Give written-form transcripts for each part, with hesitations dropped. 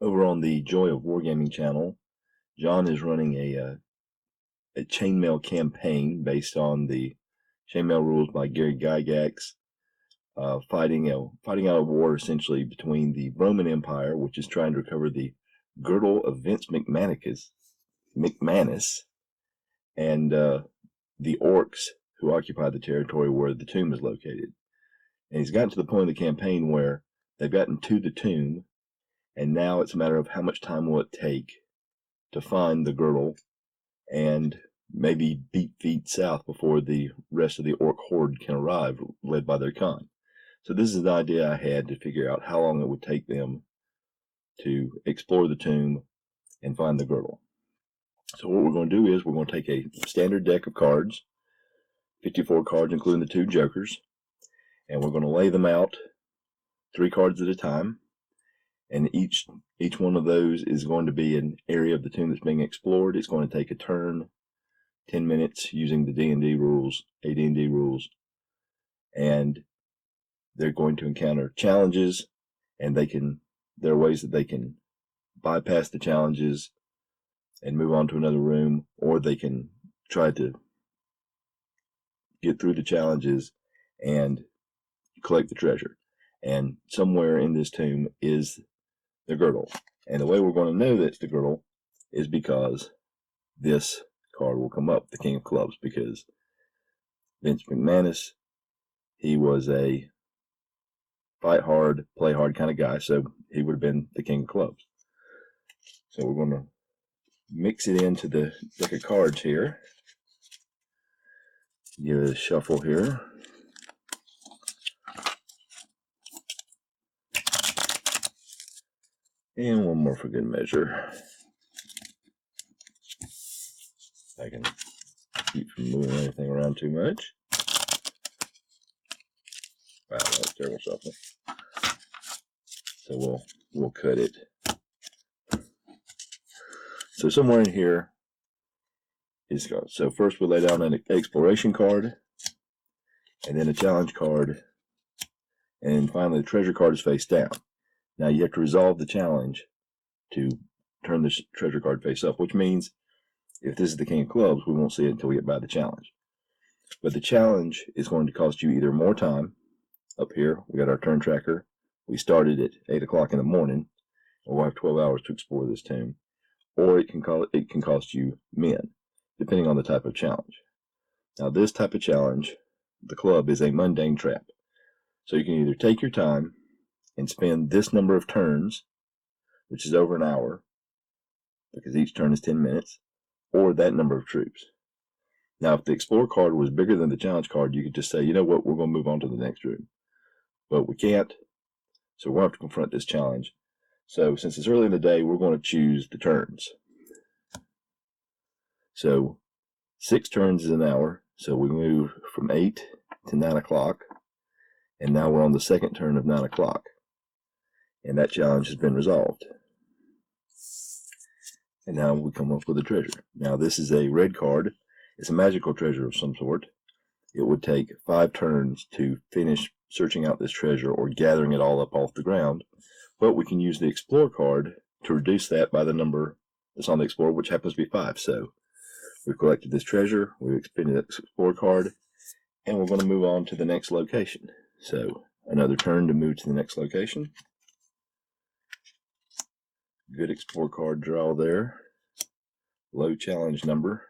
Over on the Joy of Wargaming channel, John is running a chainmail campaign based on the chainmail rules by Gary Gygax, fighting out a war essentially between the Roman Empire, which is trying to recover the girdle of Vince McManus, and the orcs who occupy the territory where the tomb is located. And he's gotten to the point of the campaign where they've gotten to the tomb, and now it's a matter of how much time will it take to find the girdle and maybe beat feet south before the rest of the orc horde can arrive, led by their Khan. So this is the idea I had to figure out how long it would take them to explore the tomb and find the girdle. So what we're going to do is we're going to take a standard deck of cards, 54 cards including the 2 jokers, and we're going to lay them out 3 cards at a time, and each one of those is going to be an area of the tomb that's being explored. It's going to take a turn, 10 minutes, using the D&D rules, AD&D rules, and they're going to encounter challenges, and there are ways that they can bypass the challenges and move on to another room, or they can try to get through the challenges and collect the treasure. And somewhere in this tomb is the girdle. And the way we're going to know that's the girdle is because this card will come up, the King of Clubs, because Vince McManus, he was a fight hard, play hard kind of guy, so he would have been the King of Clubs. So we're going to mix it into the deck of cards here. Give it a shuffle here. And one more for good measure. I can keep from moving anything around too much. Wow, that was terrible shuffle. So we'll cut it. So somewhere in here is, so first we lay down an exploration card, and then a challenge card, and finally the treasure card is face down. Now you have to resolve the challenge to turn the treasure card face up, which means if this is the King of Clubs, we won't see it until we get by the challenge. But the challenge is going to cost you either more time. Up here, we got our turn tracker. We started at 8 o'clock in the morning, and we'll have 12 hours to explore this tomb. Or it can cost you men, depending on the type of challenge. Now this type of challenge, the club, is a mundane trap. So you can either take your time and spend this number of turns, which is over an hour, because each turn is 10 minutes, or that number of troops. Now, if the Explorer card was bigger than the Challenge card, you could just say, you know what, we're going to move on to the next room. But we can't, so we're going to have to confront this challenge. So, since it's early in the day, we're going to choose the turns. So, 6 turns is an hour, so we move from 8 to 9 o'clock, and now we're on the second turn of 9 o'clock. And that challenge has been resolved. And now we come up with a treasure. Now this is a red card. It's a magical treasure of some sort. It would take 5 turns to finish searching out this treasure or gathering it all up off the ground. But we can use the Explore card to reduce that by the number that's on the Explorer, which happens to be 5. So we've collected this treasure, we've expended that Explore card, and we're going to move on to the next location. So another turn to move to the next location. Good Explore card draw there. Low challenge number.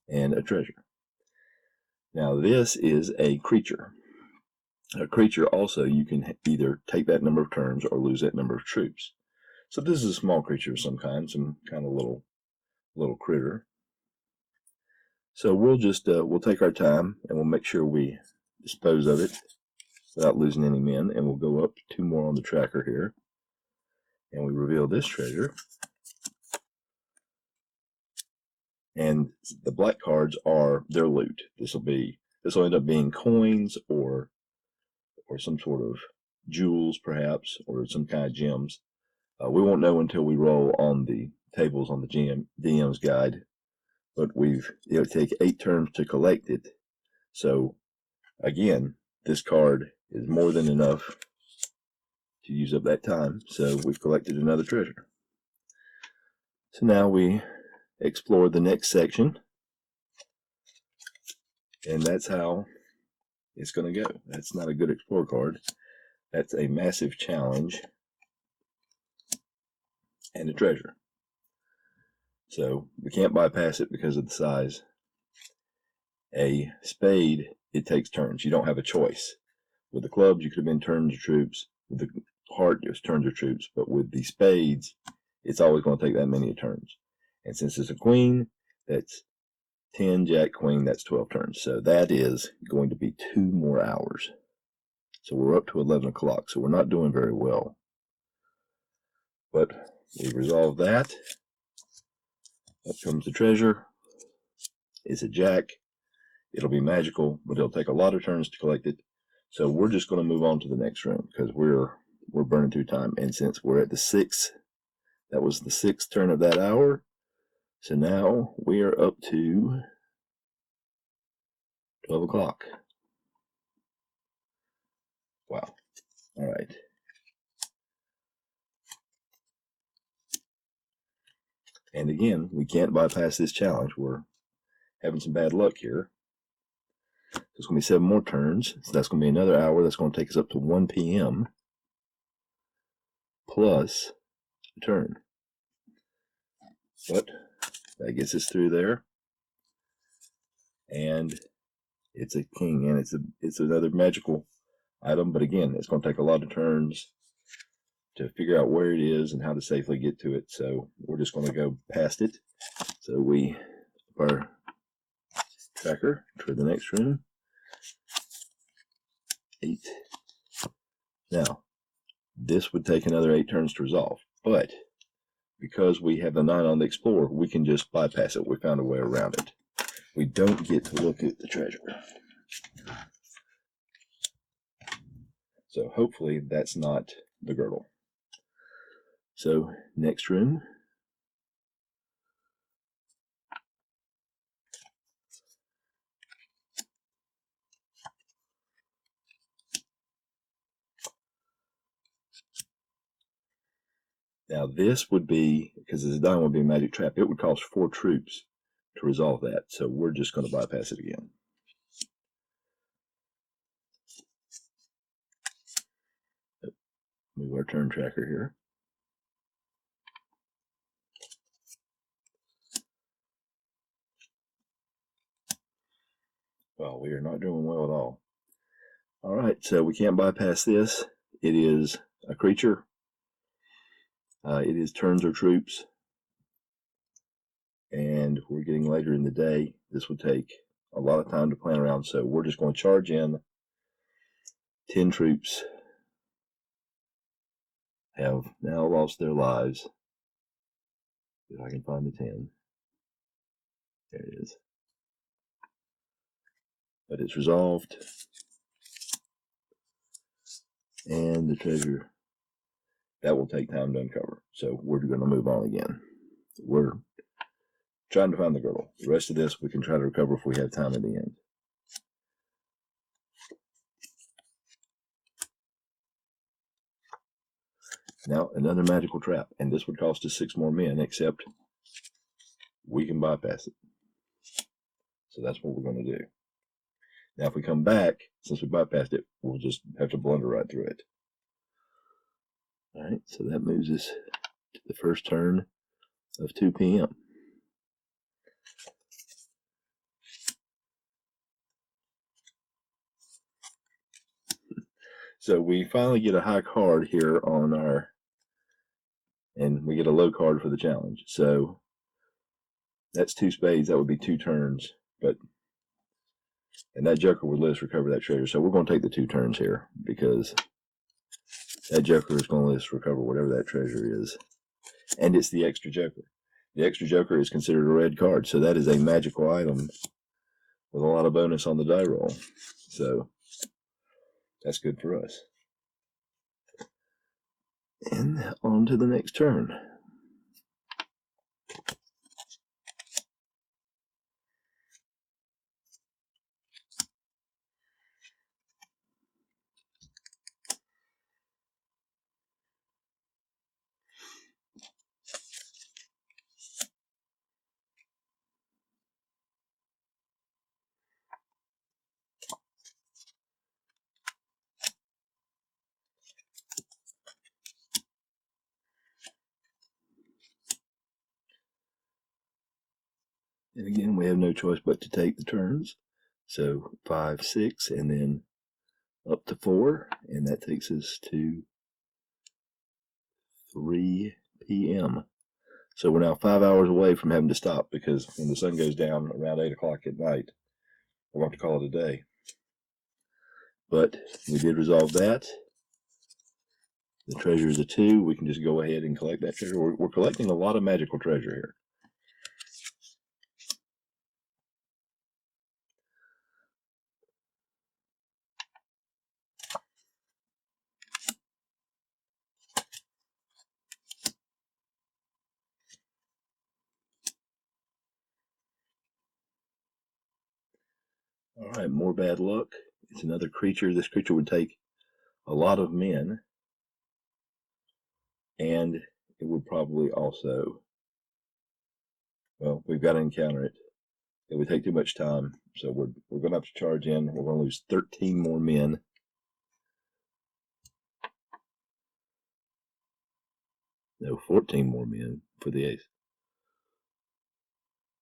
And a treasure. Now this is a creature. A creature also, you can either take that number of turns or lose that number of troops. So this is a small creature of some kind of little critter. So we'll just we'll take our time and we'll make sure we dispose of it without losing any men, and we'll go up 2 more on the tracker here. And we reveal this treasure. And the black cards are their loot. This will end up being coins or some sort of jewels perhaps, or some kind of gems. We won't know until we roll on the tables on the DM's guide. But it'll take 8 turns to collect it. So again, this card is more than enough to use up that time. So we've collected another treasure. So now we explore the next section, and that's how it's going to go. That's not a good explore card. That's a massive challenge and a treasure. So we can't bypass it because of the size. A spade, it takes turns. You don't have a choice. With the clubs, you could have been turns or troops. With the heart, it was turns or troops. But with the spades, it's always going to take that many turns. And since it's a queen, that's 10, jack, queen, that's 12 turns. So that is going to be 2 more hours. So we're up to 11 o'clock. So we're not doing very well. But we resolved that. Up comes the treasure. It's a jack. It'll be magical, but it'll take a lot of turns to collect it. So we're just going to move on to the next room because we're burning through time. And since we're at the 6th, that was the 6th turn of that hour. So now we are up to 12 o'clock. Wow. All right. And again, we can't bypass this challenge. We're having some bad luck here. So it's going to be 7 more turns. So that's going to be another hour. That's going to take us up to 1 p.m. plus a turn. But that gets us through there. And it's a king, and it's another magical item. But again, it's going to take a lot of turns to figure out where it is and how to safely get to it. So we're just going to go past it. So we up our tracker for the next room. 8. Now, this would take another 8 turns to resolve, but because we have the 9 on the Explorer, we can just bypass it. We found a way around it. We don't get to look at the treasure. So hopefully that's not the girdle. So next room. Now this would be, because the diamond would be a magic trap, it would cost 4 troops to resolve that. So we're just going to bypass it again. Move our turn tracker here. Well, we are not doing well at all. All right, so we can't bypass this. It is a creature. It is turns or troops. And we're getting later in the day. This would take a lot of time to plan around. So we're just going to charge in. 10 troops have now lost their lives. If I can find the 10. There it is. But it's resolved. And the treasure, that will take time to uncover. So we're going to move on again. We're trying to find the girdle. The rest of this we can try to recover if we have time at the end. Now another magical trap, and this would cost us 6 more men, except we can bypass it. So that's what we're going to do. Now if we come back, since we bypassed it, we'll just have to blunder right through it. Alright, so that moves us to the first turn of 2 p.m. So we finally get a high card here on our, and we get a low card for the challenge. So that's 2 spades. That would be 2 turns. And that joker would let us recover that treasure. So we're going to take the 2 turns here because that joker is going to let us recover whatever that treasure is. And it's the extra joker. The extra joker is considered a red card. So that is a magical item with a lot of bonus on the die roll. So that's good for us. And on to the next turn. And again, we have no choice but to take the turns. So 5, 6, and then up to 4, and that takes us to 3 p.m. So we're now 5 hours away from having to stop, because when the sun goes down around 8 o'clock at night, we're going to call it a day. But we did resolve that. The treasure is a 2. We can just go ahead and collect that treasure. We're collecting a lot of magical treasure here. All right, more bad luck. It's another creature. This creature would take a lot of men, and it would probably also, well, we've got to encounter it. It would take too much time, so we're going to have to charge in. We're going to lose 13 more men. No, 14 more men for the ace,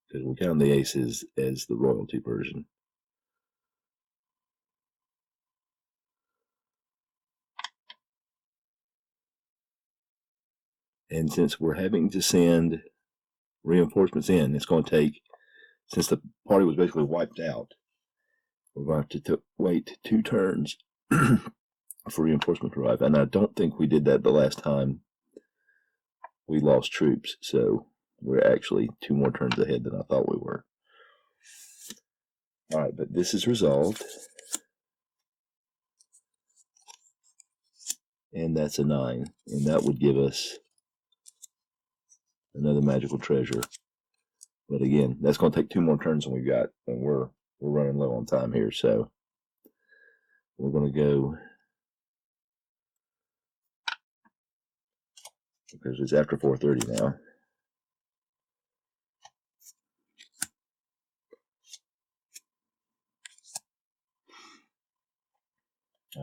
because we're counting the aces as the royalty version. And since we're having to send reinforcements in, it's going to take, since the party was basically wiped out, we're going to have to wait 2 turns for reinforcements to arrive. And I don't think we did that the last time we lost troops, so we're actually 2 more turns ahead than I thought we were. All right, but this is resolved. And that's a 9, and that would give us another magical treasure. But again, that's going to take 2 more turns than we've got, and we're running low on time here, so we're going to go, because it's after 4:30 now.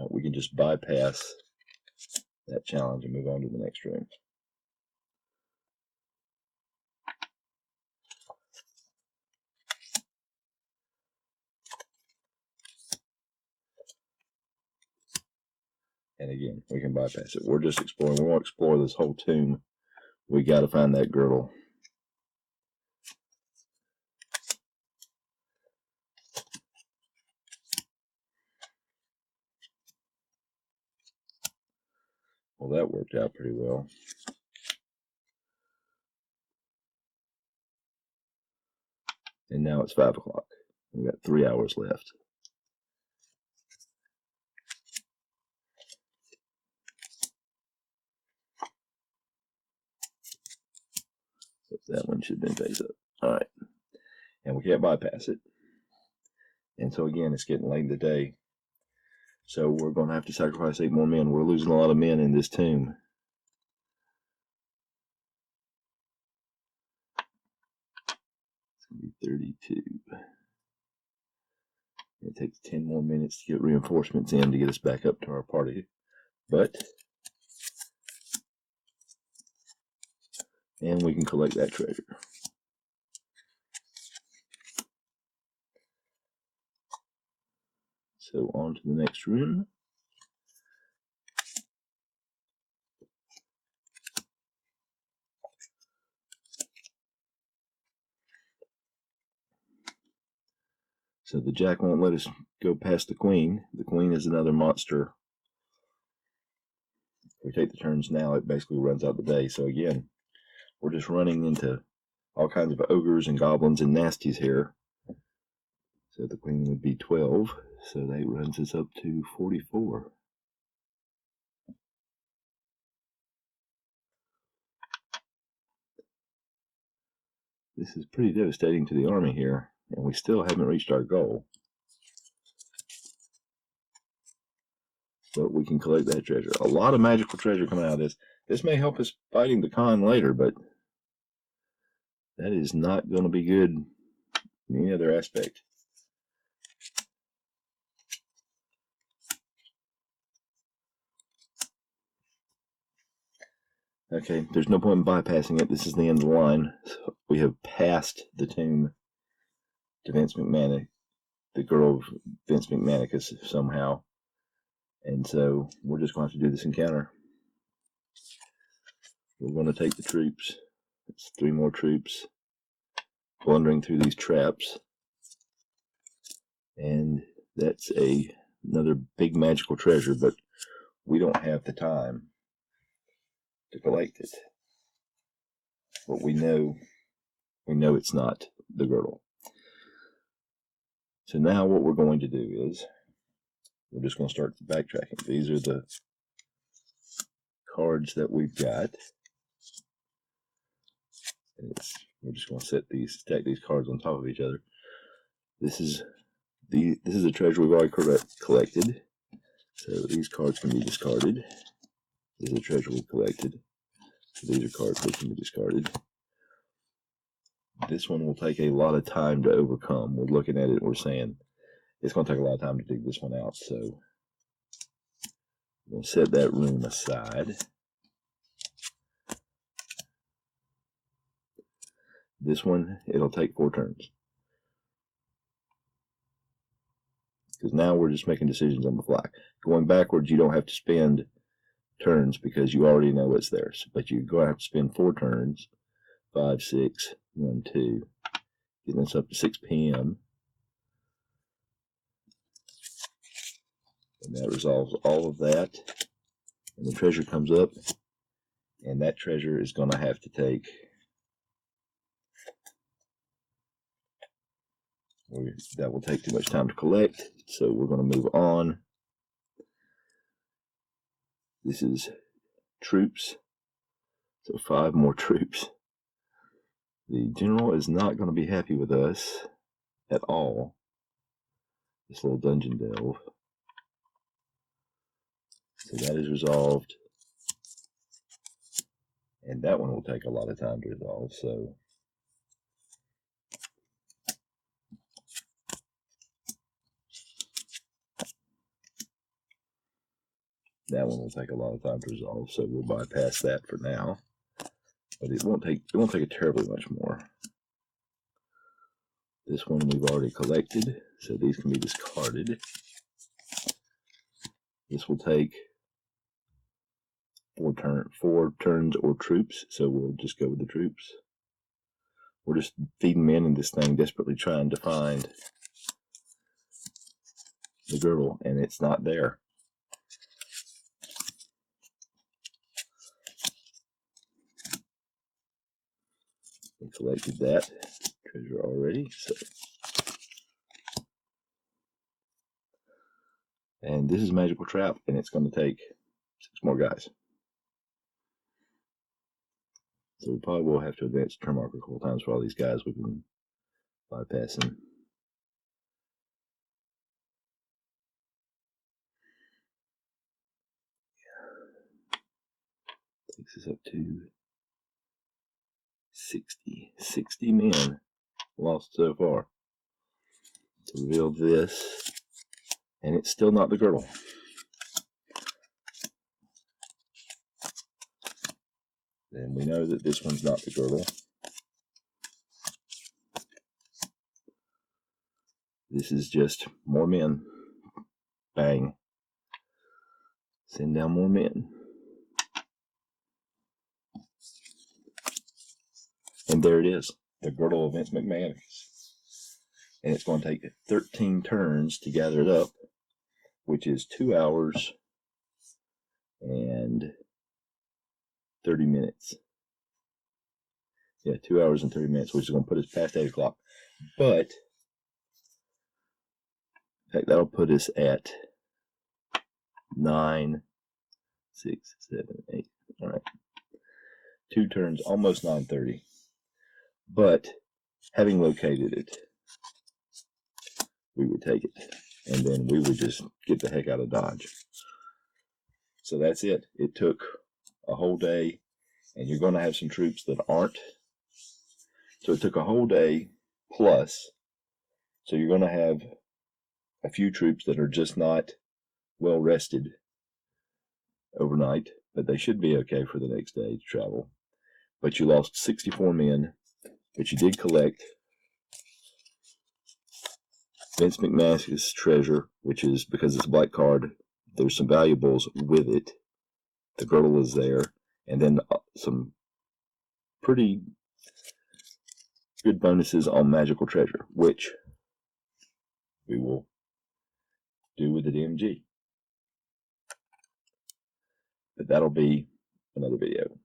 We can just bypass that challenge and move on to the next room. And again, we can bypass it. We're just exploring. We won't explore this whole tomb. We got to find that girdle. Well, that worked out pretty well. And now it's 5 o'clock. We've got 3 hours left. So that one should have been face up. All right. And we can't bypass it. And so again, it's getting late in the day. So we're going to have to sacrifice 8 more men. We're losing a lot of men in this tomb. It's going to be 32. It takes 10 more minutes to get reinforcements in to get us back up to our party. And we can collect that treasure. So on to the next room. So the jack won't let us go past the queen. The queen is another monster. If we take the turns now, it basically runs out the day. So again, we're just running into all kinds of ogres and goblins and nasties here. So the queen would be 12. So that runs us up to 44. This is pretty devastating to the army here, and we still haven't reached our goal. But we can collect that treasure. A lot of magical treasure coming out of this. This may help us fighting the Khan later, but that is not going to be good in any other aspect. Okay, there's no point in bypassing it. This is the end of the line. So we have passed the tomb to Vince McMahon, the girl of Vince McMahon somehow. And so we're just going to have to do this encounter. We're going to take the troops. It's 3 more troops blundering through these traps. And that's another big magical treasure, but we don't have the time to collect it. But we know it's not the girdle. So now what we're going to do is we're just going to start backtracking. These are the cards that we've got. We're just going to stack these cards on top of each other. This is a treasure we've already collected. So these cards can be discarded. This is a treasure we collected. So these are cards that can be discarded. This one will take a lot of time to overcome. We're looking at it, we're saying it's going to take a lot of time to dig this one out. So we're going to set that room aside. This one, it'll take 4 turns. Because now we're just making decisions on the fly. Going backwards, you don't have to spend turns because you already know what's there. But you're going to have to spend 4 turns. 5, 6, 1, 2. Getting us up to 6 p.m. And that resolves all of that. And the treasure comes up. And that treasure is going to have to take... that will take too much time to collect, so we're going to move on. This is troops, so 5 more troops. The general is not going to be happy with us at all. This little dungeon delve. So that is resolved. And that one will take a lot of time to resolve, so... that one will take a lot of time to resolve, so we'll bypass that for now. But it won't take it terribly much more. This one we've already collected, so these can be discarded. This will take 4 turns or troops, so we'll just go with the troops. We're just feeding men in this thing, desperately trying to find the girdle, and it's not there. We collected that treasure already, so. And this is a magical trap, and it's going to take 6 more guys. So we probably will have to advance the turn marker a couple times for all these guys we've been bypassing. Takes us up to 60 men lost so far. To reveal this, and it's still not the girdle. Then we know that this one's not the girdle. This is just more men. Bang. Send down more men. And there it is, the girdle of Vince McMahon. And it's going to take 13 turns to gather it up, which is 2 hours and 30 minutes. Yeah, 2 hours and 30 minutes, which is going to put us past 8 o'clock. But, in fact, that'll put us at 9, 6, 7, 8. All right. 2 turns, almost 9:30. But, having located it, we would take it. And then we would just get the heck out of Dodge. So that's it. It took a whole day. And you're going to have some troops that aren't. So it took a whole day plus. So you're going to have a few troops that are just not well rested overnight. But they should be okay for the next day to travel. But you lost 64 men. But you did collect Vince McMahon's treasure, which is, because it's a black card, there's some valuables with it. The girdle is there, and then some pretty good bonuses on magical treasure, which we will do with the DMG. But that'll be another video.